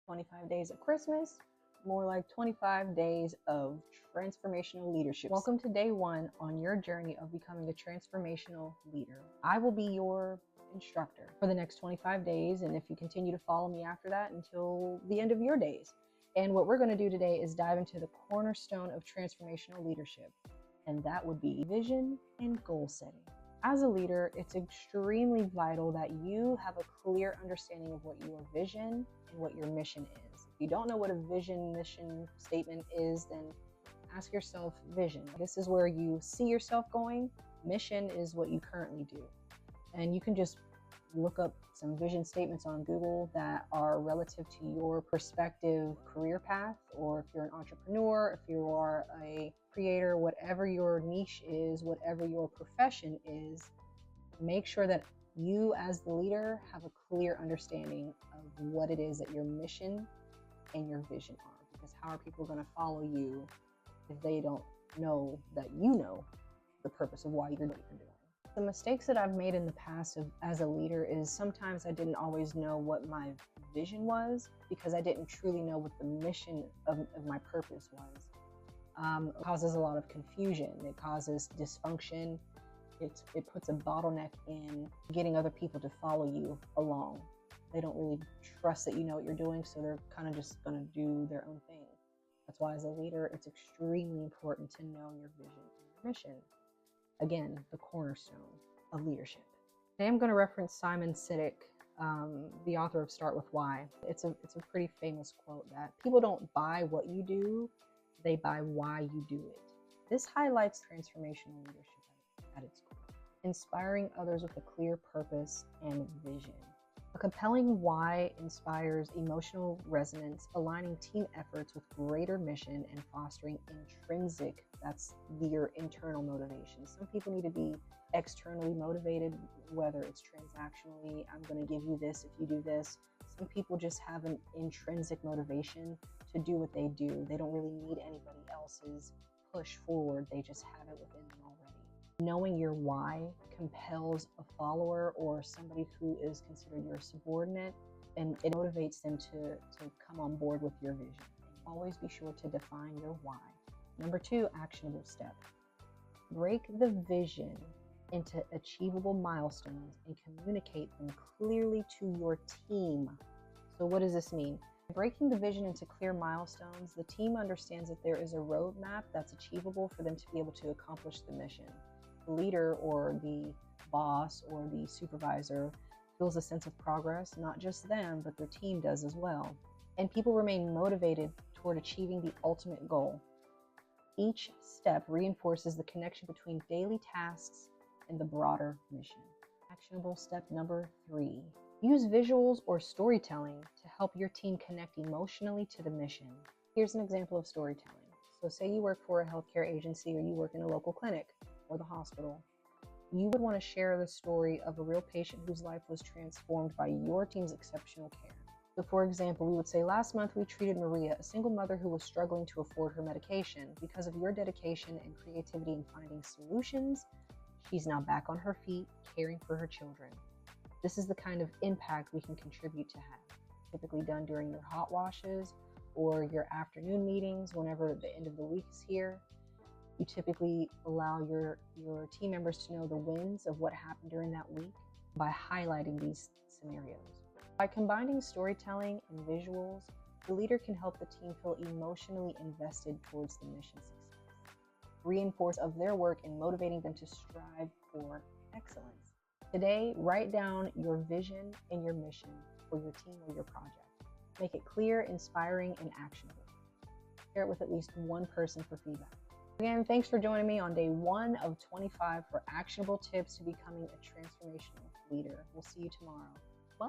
25 days of Christmas, more like 25 days of transformational leadership. Welcome to day one on your journey of becoming a transformational leader. I will be your instructor for the next 25 days, and if you continue to follow me after that until the end of your days. And what we're going to do today is dive into the cornerstone of transformational leadership, and that would be vision and goal setting. As a leader, it's extremely vital that you have a clear understanding of what your vision and what your mission is. If you don't know what a vision, mission statement is, then ask yourself vision. This is where you see yourself going. Mission is what you currently do. And you can just look up some vision statements on Google that are relative to your prospective career path, or if you're an entrepreneur, if you are a creator, whatever your niche is, whatever your profession is, make sure that you as the leader have a clear understanding of what it is that your mission and your vision are. Because how are people going to follow you if they don't know that you know the purpose of why you're doing what you're doing? The mistakes that I've made in the past as a leader is sometimes I didn't always know what my vision was because I didn't truly know what the mission of my purpose was. It causes a lot of confusion. It causes dysfunction. It puts a bottleneck in getting other people to follow you along. They don't really trust that you know what you're doing, so they're kind of just going to do their own thing. That's why as a leader, it's extremely important to know your vision and your mission. Again, the cornerstone of leadership. Today I'm going to reference Simon Sinek, the author of Start With Why. It's a pretty famous quote that people don't buy what you do, they buy why you do it. This highlights transformational leadership at its core, inspiring others with a clear purpose and vision. A compelling why inspires emotional resonance, aligning team efforts with greater mission and fostering intrinsic, that's your internal motivation. Some people need to be externally motivated, whether it's transactionally, I'm going to give you this if you do this. Some people just have an intrinsic motivation to do what they do. They don't really need anybody else's push forward. They just have it within them already. Knowing your why compels a follower or somebody who is considered your subordinate, and it motivates them to come on board with your vision. Always be sure to define your why. Number 2, actionable step. Break the vision into achievable milestones and communicate them clearly to your team. So what does this mean? Breaking the vision into clear milestones, the team understands that there is a roadmap that's achievable for them to be able to accomplish the mission. The leader or the boss or the supervisor feels a sense of progress, not just them, but their team does as well. And people remain motivated toward achieving the ultimate goal. Each step reinforces the connection between daily tasks and the broader mission. Actionable step number 3. Use visuals or storytelling to help your team connect emotionally to the mission. Here's an example of storytelling. So say you work for a healthcare agency or you work in a local clinic or the hospital. You would want to share the story of a real patient whose life was transformed by your team's exceptional care. So for example, we would say, last month we treated Maria, a single mother who was struggling to afford her medication. Because of your dedication and creativity in finding solutions, she's now back on her feet, caring for her children. This is the kind of impact we can contribute to have. Typically done during your hot washes or your afternoon meetings, whenever the end of the week is here. You typically allow your team members to know the wins of what happened during that week by highlighting these scenarios. By combining storytelling and visuals, the leader can help the team feel emotionally invested towards the mission success, reinforce of their work and motivating them to strive for excellence. Today, write down your vision and your mission for your team or your project. Make it clear, inspiring, and actionable. Share it with at least one person for feedback. Again, thanks for joining me on day 1 of 25 for actionable tips to becoming a transformational leader. We'll see you tomorrow. Bye.